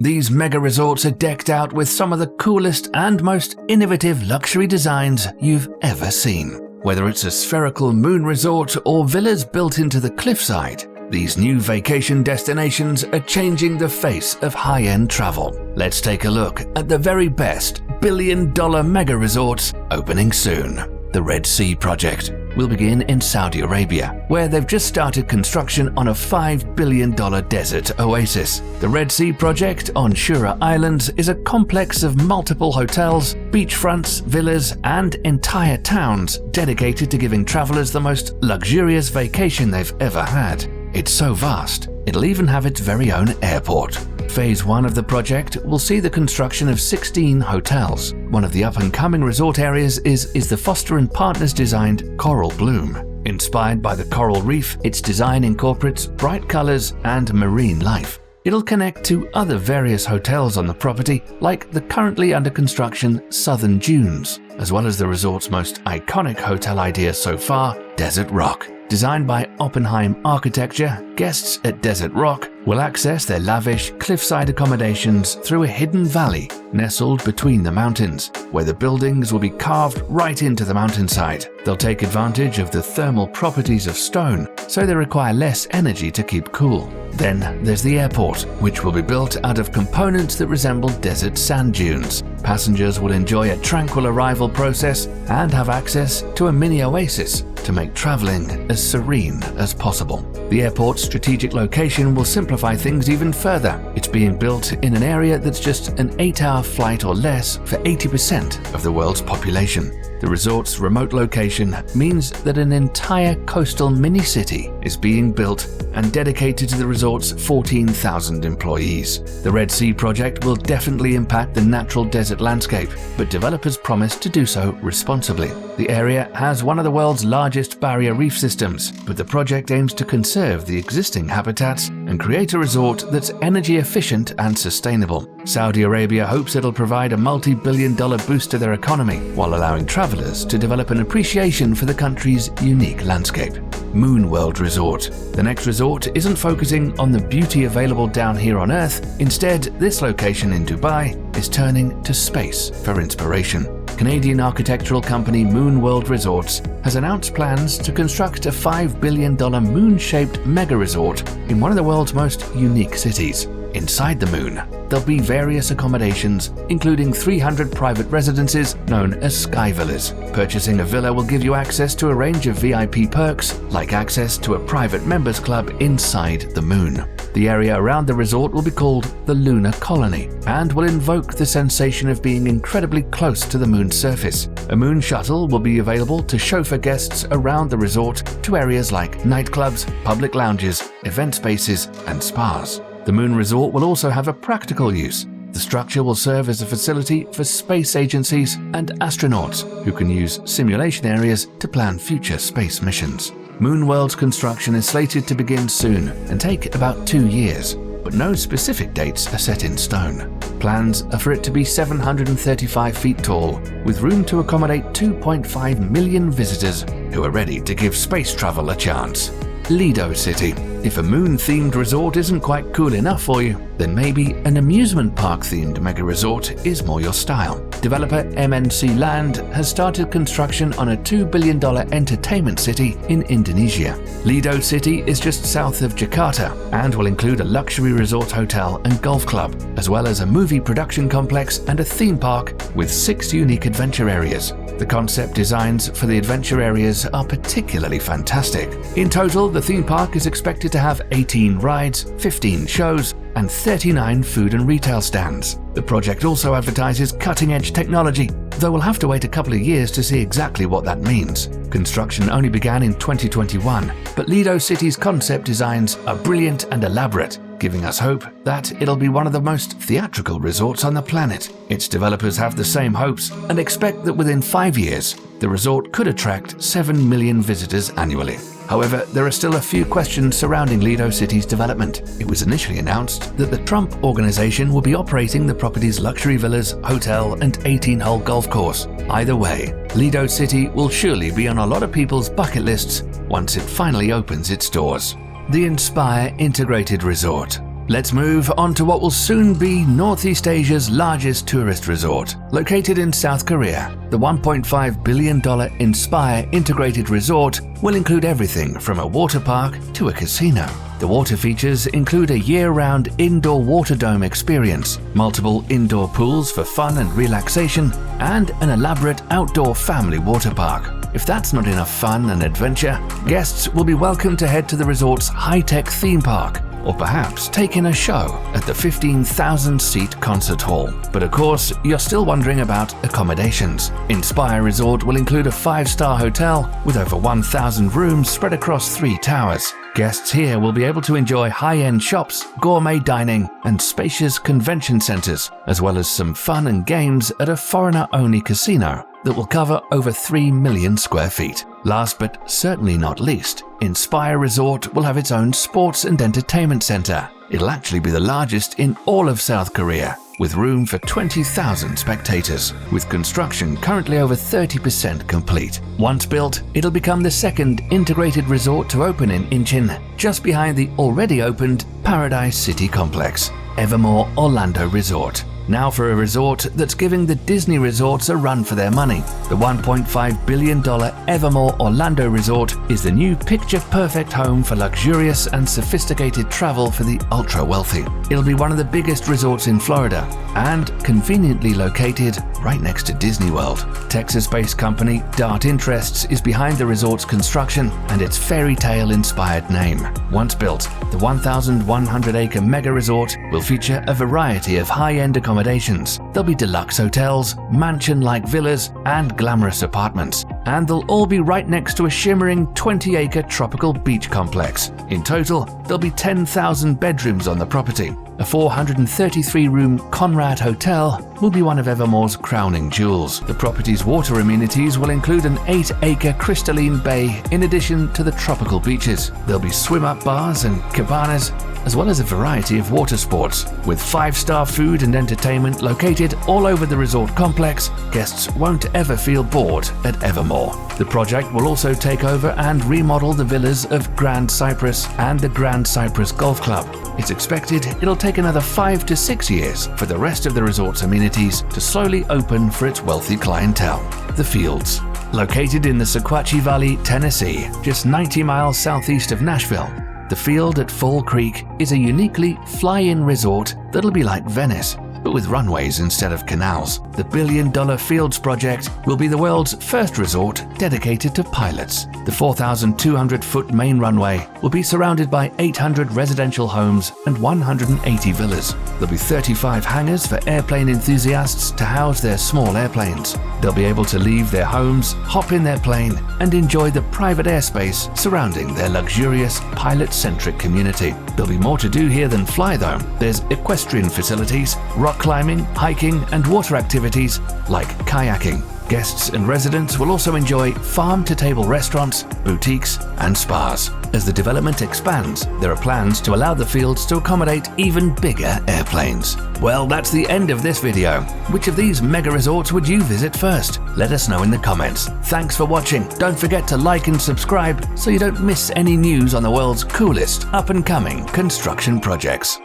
These mega resorts are decked out with some of the coolest and most innovative luxury designs you've ever seen. Whether it's a spherical moon resort or villas built into the cliffside, these new vacation destinations are changing the face of high-end travel. Let's take a look at the very best billion-dollar mega resorts opening soon. The Red Sea Project will begin in Saudi Arabia, where they've just started construction on a $5 billion desert oasis. The Red Sea Project on Shura Islands is a complex of multiple hotels, beachfronts, villas, and entire towns dedicated to giving travelers the most luxurious vacation they've ever had. It's so vast, it'll even have its very own airport. Phase 1 of the project will see the construction of 16 hotels. One of the up-and-coming resort areas is the Foster & Partners designed Coral Bloom. Inspired by the coral reef, its design incorporates bright colors and marine life. It'll connect to other various hotels on the property, like the currently under construction Southern Dunes, as well as the resort's most iconic hotel idea so far, Desert Rock. Designed by Oppenheim Architecture, guests at Desert Rock will access their lavish cliffside accommodations through a hidden valley nestled between the mountains, where the buildings will be carved right into the mountainside. They'll take advantage of the thermal properties of stone, so they require less energy to keep cool. Then there's the airport, which will be built out of components that resemble desert sand dunes. Passengers will enjoy a tranquil arrival process and have access to a mini oasis to make traveling as serene as possible. The airport's strategic location will simplify things even further. It's being built in an area that's just an 8-hour flight or less for 80% of the world's population. The resort's remote location means that an entire coastal mini-city is being built and dedicated to the resort's 14,000 employees. The Red Sea Project will definitely impact the natural desert landscape, but developers promise to do so responsibly. The area has one of the world's largest barrier reef systems, but the project aims to conserve the existing habitats and create a resort that's energy efficient and sustainable. Saudi Arabia hopes it'll provide a multi-billion-dollar boost to their economy, while allowing travelers to develop an appreciation for the country's unique landscape. Moon World Resort. The next resort isn't focusing on the beauty available down here on Earth. Instead, this location in Dubai is turning to space for inspiration. Canadian architectural company Moon World Resorts has announced plans to construct a $5 billion moon-shaped mega resort in one of the world's most unique cities. Inside the moon, there'll be various accommodations, including 300 private residences known as Sky Villas. Purchasing a villa will give you access to a range of VIP perks, like access to a private members club inside the moon. The area around the resort will be called the Lunar Colony and will invoke the sensation of being incredibly close to the moon's surface. A moon shuttle will be available to chauffeur guests around the resort to areas like nightclubs, public lounges, event spaces, and spas. The Moon Resort will also have a practical use. The structure will serve as a facility for space agencies and astronauts who can use simulation areas to plan future space missions. Moon World's construction is slated to begin soon and take about 2 years, but no specific dates are set in stone. Plans are for it to be 735 feet tall, with room to accommodate 2.5 million visitors who are ready to give space travel a chance. Lido City. If a moon-themed resort isn't quite cool enough for you, then maybe an amusement park-themed mega resort is more your style. Developer MNC Land has started construction on a $2 billion entertainment city in Indonesia. Lido City is just south of Jakarta and will include a luxury resort hotel and golf club, as well as a movie production complex and a theme park with 6 unique adventure areas. The concept designs for the adventure areas are particularly fantastic. In total, the theme park is expected to have 18 rides, 15 shows, and 39 food and retail stands. The project also advertises cutting-edge technology, though we'll have to wait a couple of years to see exactly what that means. Construction only began in 2021, but Lido City's concept designs are brilliant and elaborate, giving us hope that it'll be one of the most theatrical resorts on the planet. Its developers have the same hopes and expect that within 5 years, the resort could attract 7 million visitors annually. However, there are still a few questions surrounding Lido City's development. It was initially announced that the Trump Organization will be operating the property's luxury villas, hotel, and 18-hole golf course. Either way, Lido City will surely be on a lot of people's bucket lists once it finally opens its doors. The Inspire Integrated Resort. Let's move on to what will soon be Northeast Asia's largest tourist resort. Located in South Korea, the $1.5 billion Inspire integrated resort will include everything from a water park to a casino. The water features include a year-round indoor water dome experience, multiple indoor pools for fun and relaxation, and an elaborate outdoor family water park. If that's not enough fun and adventure, guests will be welcome to head to the resort's high-tech theme park, or perhaps take in a show at the 15,000-seat concert hall. But of course, you're still wondering about accommodations. Inspire Resort will include a 5-star hotel with over 1,000 rooms spread across 3 towers. Guests here will be able to enjoy high-end shops, gourmet dining, and spacious convention centers, as well as some fun and games at a foreigner-only casino that will cover over 3 million square feet. Last but certainly not least, Inspire Resort will have its own sports and entertainment center. It'll actually be the largest in all of South Korea, with room for 20,000 spectators, with construction currently over 30% complete. Once built, it'll become the second integrated resort to open in Incheon, just behind the already opened Paradise City complex, Evermore Orlando Resort. Now for a resort that's giving the Disney resorts a run for their money. The $1.5 billion Evermore Orlando Resort is the new picture-perfect home for luxurious and sophisticated travel for the ultra-wealthy. It'll be one of the biggest resorts in Florida and conveniently located right next to Disney World. Texas-based company Dart Interests is behind the resort's construction and its fairy tale-inspired name. Once built, the 1,100-acre Megaresort will feature a variety of high-end accommodations. There'll be deluxe hotels, mansion-like villas, and glamorous apartments. And they'll all be right next to a shimmering 20-acre tropical beach complex. In total, there'll be 10,000 bedrooms on the property. A 433-room Conrad Hotel will be one of Evermore's crowning jewels. The property's water amenities will include an 8-acre crystalline bay in addition to the tropical beaches. There'll be swim-up bars and cabanas, as well as a variety of water sports. With 5-star food and entertainment located all over the resort complex, guests won't ever feel bored at Evermore. The project will also take over and remodel the villas of Grand Cypress and the Grand Cypress Golf Club. It's expected it'll take another 5 to 6 years for the rest of the resort's amenities to slowly open for its wealthy clientele. The Fields. Located in the Sequatchie Valley, Tennessee, just 90 miles southeast of Nashville, the Field at Fall Creek is a uniquely fly-in resort that'll be like Venice, but with runways instead of canals. The billion-dollar Fields project will be the world's first resort dedicated to pilots. The 4,200-foot main runway will be surrounded by 800 residential homes and 180 villas. There'll be 35 hangars for airplane enthusiasts to house their small airplanes. They'll be able to leave their homes, hop in their plane, and enjoy the private airspace surrounding their luxurious, pilot-centric community. There'll be more to do here than fly though. There's equestrian facilities, rock climbing, hiking, and water activities like kayaking. Guests and residents will also enjoy farm-to-table restaurants, boutiques, and spas. As the development expands, there are plans to allow the Fields to accommodate even bigger airplanes. Well, that's the end of this video. Which of these mega resorts would you visit first? Let us know in the comments. Thanks for watching. Don't forget to like and subscribe so you don't miss any news on the world's coolest up-and-coming construction projects.